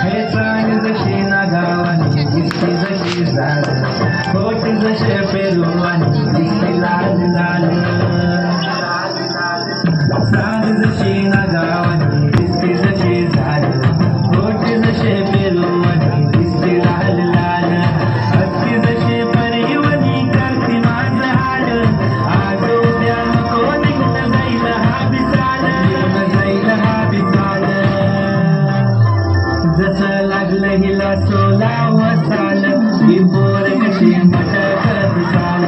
हे चाल जशी नागावानी दिसती जशी झाड खोट जसे पेरुवानी दिसती लाल लाल चाल जशी नागावानी दिसती जशी झाड खोट जसे पेरुवानी दिसती लाल लाल हसती जशी परिवनी करती माझं हाड आज उद्या नको निघून जाईल हा बिचाल जाईल हा बिचाल जसं लागलं हिला सोला वसाल ही पोर कशी मटकत चाल